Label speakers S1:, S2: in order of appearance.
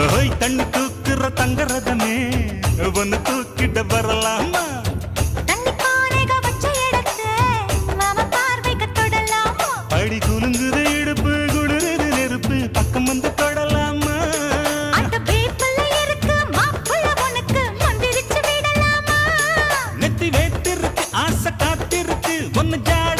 S1: ஓய் தண்ணி தூக்குற தங்கரதமே ஒன்னு தூக்கிட்ட வரலாமா
S2: தண்ணி பானைக வச்ச இடத்து மாமா பார்வைக்கு தொடலாமா
S1: அடி குலுங்குது இடுப்பு குளிருது நெருப்பு பக்கம் வந்து தொடலாமா
S2: அந்த பேப்பல்ல இருக்கு மாப்புள்ள உனக்கு மந்திரிச்சு விடலாமா
S1: நெத்தி வேத்திருக்கு ஆசை காத்திருக்கு ஒன்னு ஜாட